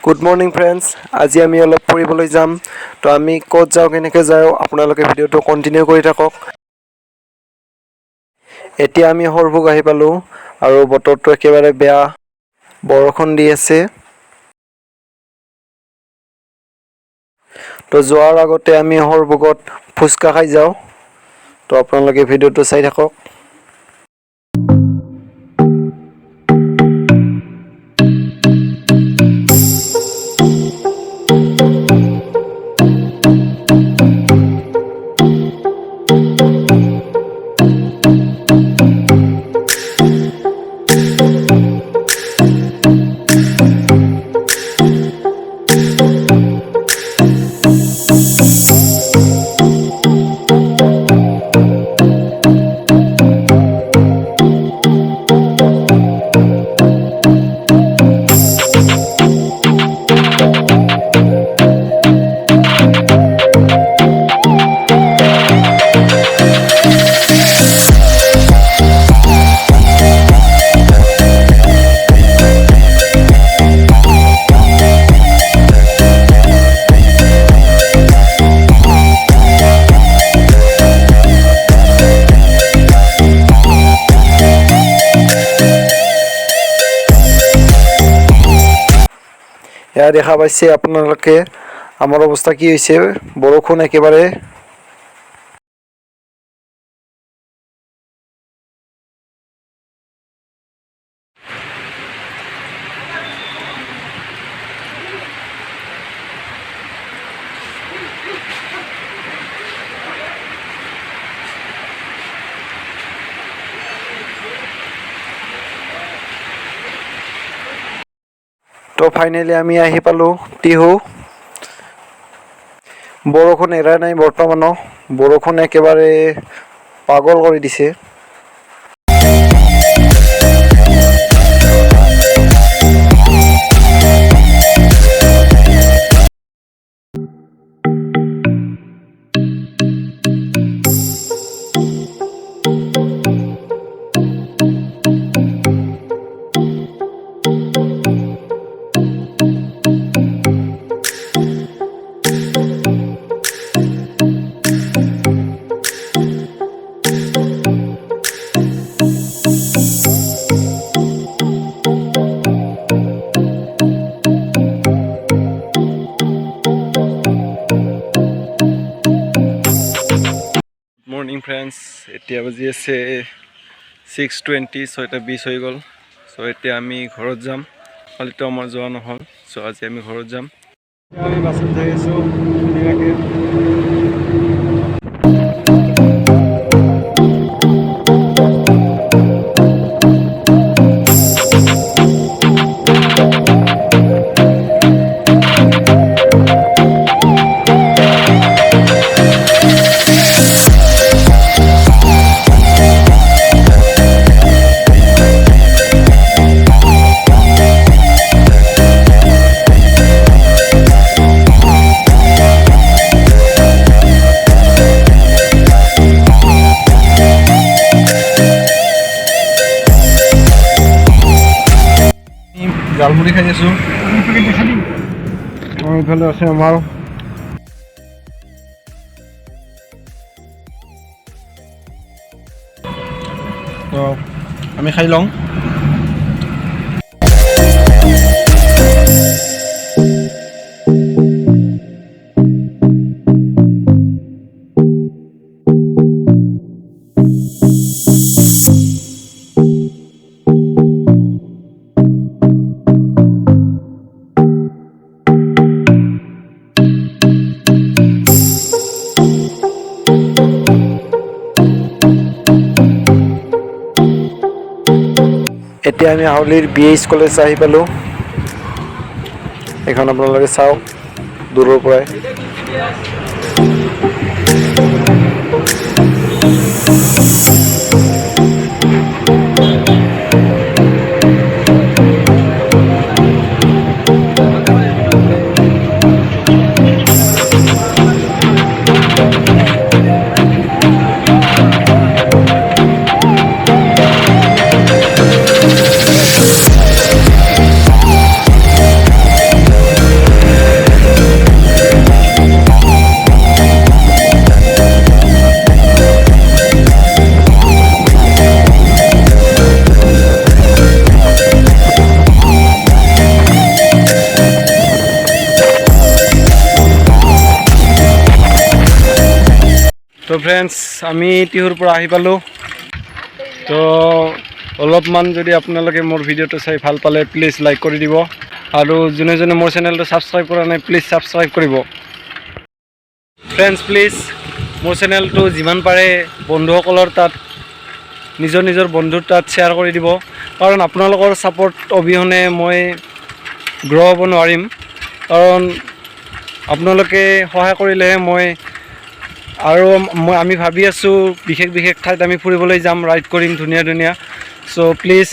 Good morning friends. আজি আমি অলপ ফুৰিবলৈ যাম। তো আমি ক'ত যাওঁ কেনেকৈ যাওঁ আপোনালোকে ভিডিঅ'টো কণ্টিনিউ কৰি থাকক। এতিয়া আমি সৰভোগ আহি পালোঁ আৰু বতৰটো একেবাৰে বেয়া, বৰষুণ দি আছে। তো যোৱাৰ আগতে আমি সৰভোগত ফুচকা খাই যাওঁ। তো আপোনালোকে ভিডিঅ'টো চাই থাকক। এয়া দেখা পাইছে আপোনালোকে আমাৰ অৱস্থা কি হৈছে, বৰষুণ একেবাৰে। তো ফাইনেলি আমি আহি পালোঁ টিহু। বৰষুণ এৰা নাই বৰ্তমানো, বৰষুণ একেবাৰে পাগল কৰি দিছে। মৰ্ণিং ফ্ৰেণ্ডছ, এতিয়া বাজি আছে 6:20, 6:20 হৈ গ'ল। চ' এতিয়া আমি ঘৰত যাম। কালিতো আমাৰ যোৱা নহ'ল, চ' আজি আমি ঘৰত যাম। আমি বাছত যাই আছোঁ ধুনীয়াকৈ। জালমুড়ি খাই আছোঁ। এইফালে আছে আমাৰ তো আমি খাই লওঁ। এতিয়া আমি হাউলিৰ BH কলেজ আহি পালোঁ। এইখন আপোনালোকে চাওক দূৰৰ পৰাই। চ' ফ্ৰেণ্ডছ আমি টিহুৰ পৰা আহি পালোঁ। তো অলপমান যদি আপোনালোকে মোৰ ভিডিঅ'টো চাই ভাল পালে প্লিজ লাইক কৰি দিব, আৰু যোনে যোনে মোৰ চেনেলটো ছাবস্ক্ৰাইব কৰা নাই প্লিজ ছাবস্ক্ৰাইব কৰিব। ফ্ৰেণ্ডছ প্লিজ মোৰ চেনেলটো যিমান পাৰে বন্ধুসকলৰ তাত, নিজৰ নিজৰ বন্ধুৰ তাত শ্বেয়াৰ কৰি দিব, কাৰণ আপোনালোকৰ ছাপোৰ্ট অবিহনে মই গ্ৰ' হ'ব নোৱাৰিম। কাৰণ আপোনালোকে সহায় কৰিলেহে আমি ভাবি আছোঁ বিশেষ বিশেষ ঠাইত আমি ফুৰিবলৈ যাম, ৰাইড কৰিম ধুনীয়া ধুনীয়া। চ' প্লিজ